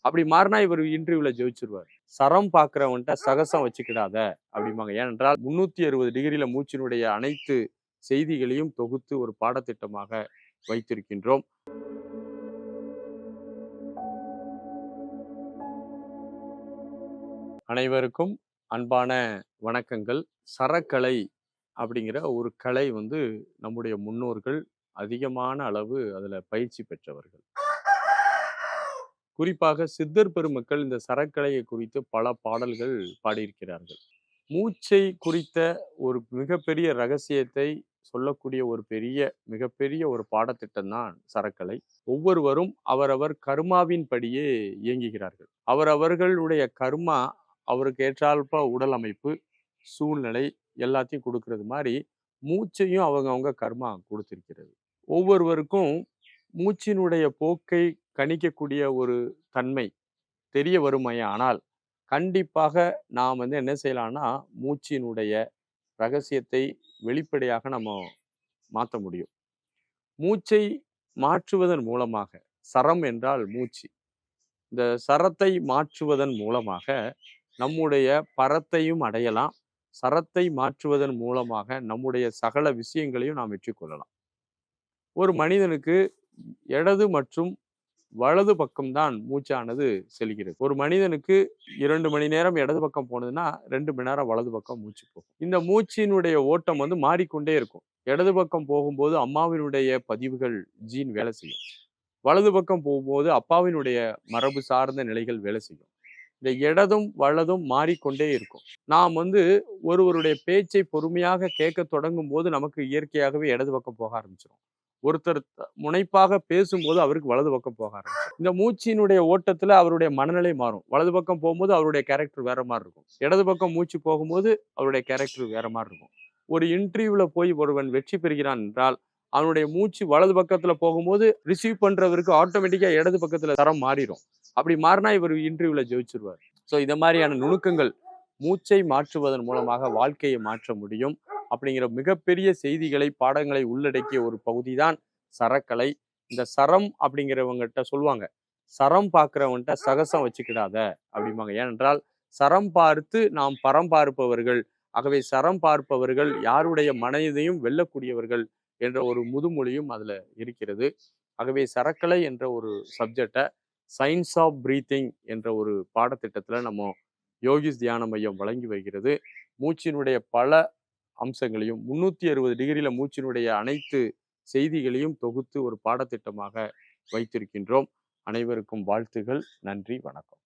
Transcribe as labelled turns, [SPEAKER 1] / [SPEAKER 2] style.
[SPEAKER 1] அப்படி மாறினா இவர் இன்டர்வியூல ஜெயிச்சிருவார். சரம் பார்க்கிறவன்ட்ட சகசம் வச்சுக்கிடாத அப்படிம்பாங்க. ஏனென்றால் 360 டிகிரியில மூச்சினுடைய அனைத்து செய்திகளையும் தொகுத்து ஒரு பாடத்திட்டமாக வைத்திருக்கின்றோம். அனைவருக்கும் அன்பான வணக்கங்கள். சரக்கலை அப்படிங்கிற ஒரு கலை நம்முடைய முன்னோர்கள் அதிகமான அளவு அதுல பயிற்சி பெற்றவர்கள். குறிப்பாக சித்தர் பெருமக்கள் இந்த சரக்கலையை குறித்து பல பாடல்கள் பாடியிருக்கிறார்கள். மூச்சை குறித்த ஒரு மிகப்பெரிய ரகசியத்தை சொல்லக்கூடிய மிகப்பெரிய ஒரு பாடத்திட்டம் தான் சரக்கலை. ஒவ்வொருவரும் அவரவர் கர்மாவின் படியே இயங்குகிறார்கள். அவரவர்களுடைய கர்மா அவருக்கு ஏற்றாற்ப உடல் அமைப்பு, சூழ்நிலை எல்லாத்தையும் கொடுக்கிறது மாதிரி மூச்சையும் அவங்க கர்மா கொடுத்திருக்கிறது. ஒவ்வொருவருக்கும் மூச்சினுடைய போக்கை கணிக்கக்கூடிய ஒரு தன்மை தெரிய வருமேயானால், கண்டிப்பாக நாம் என்ன செய்யலாம்னா, மூச்சினுடைய ரகசியத்தை வெளிப்படையாக நம்ம மாத்த முடியும். மூச்சை மாற்றுவதன் மூலமாக, சரம் என்றால் மூச்சு. இந்த சரத்தை மாற்றுவதன் மூலமாக நம்முடைய பரத்தையும் அடையலாம். சரத்தை மாற்றுவதன் மூலமாக நம்முடைய சகல விஷயங்களையும் நாம் வெற்றி கொள்ளலாம். ஒரு மனிதனுக்கு இடது மற்றும் வலது பக்கம் தான் மூச்சானது செல்கிறது. ஒரு மனிதனுக்கு 2 மணி நேரம் இடது பக்கம் போனதுன்னா 2 மணி நேரம் வலது பக்கம் மூச்சு போகும். இந்த மூச்சினுடைய ஓட்டம் மாறிக்கொண்டே இருக்கும். இடது பக்கம் போகும்போது அம்மாவினுடைய பதிவுகள் ஜீன் வேலை செய்யும். வலது பக்கம் போகும்போது அப்பாவினுடைய மரபு சார்ந்த நிலைகள் வேலை செய்யும். இந்த இடதும் வலதும் மாறிக்கொண்டே இருக்கும். நாம் ஒருவருடைய பேச்சை பொறுமையாக கேட்க தொடங்கும் போது நமக்கு இயற்கையாகவே இடது பக்கம் போக ஆரம்பிச்சிடும். ஒருத்தர் முனைப்பாக பேசும்போது அவருக்கு வலது பக்கம் போக ஆரம்பிச்சிடும். இந்த மூச்சினுடைய ஓட்டத்துல அவருடைய மனநிலை மாறும். வலது பக்கம் போகும்போது அவருடைய கேரக்டர் வேற மாதிரி இருக்கும். இடது பக்கம் மூச்சு போகும்போது அவருடைய கேரக்டர் வேற மாதிரி இருக்கும். ஒரு இன்டர்வியூல போய் ஒருவன் வெற்றி பெறுகிறான் என்றால் அவனுடைய மூச்சு வலது பக்கத்துல போகும்போது ரிசீவ் பண்றவருக்கு ஆட்டோமேட்டிக்கா இடது பக்கத்துல தரம் மாறிடும். அப்படி மாறினா இவர் இன்டர்வியூல ஜெயிச்சிருவார். ஸோ இந்த மாதிரியான நுணுக்கங்கள் மூச்சை மாற்றுவதன் மூலமாக வாழ்க்கையை மாற்ற முடியும் அப்படிங்கிற மிகப்பெரிய செய்திகளை, பாடங்களை உள்ளடக்கிய ஒரு பகுதி தான் சரக்கலை. இந்த சரம் அப்படிங்கிறவங்ககிட்ட சொல்லுவாங்க, சரம் பார்க்கிறவன்ட்ட சகசம் வச்சுக்கிடாத அப்படிம்பாங்க. ஏனென்றால் சரம் பார்த்து நாம் பரம் பார்ப்பவர்கள். ஆகவே சரம் பார்ப்பவர்கள் யாருடைய மனதையும் வெல்லக்கூடியவர்கள் என்ற ஒரு முதுமொழியும் அதுல இருக்கிறது. ஆகவே சரக்கலை என்ற ஒரு சப்ஜெக்டை சயின்ஸ் ஆஃப் பிரீத்திங் என்ற ஒரு பாடத்திட்டத்துல நம்ம யோகிஸ் தியான மையம் வழங்கி வருகிறது. மூச்சினுடைய பல அம்சங்களையும் 360 டிகிரியில மூச்சினுடைய அனைத்து செய்திகளையும் தொகுத்து ஒரு பாடத்திட்டமாக வைத்திருக்கின்றோம். அனைவருக்கும் வாழ்த்துகள். நன்றி, வணக்கம்.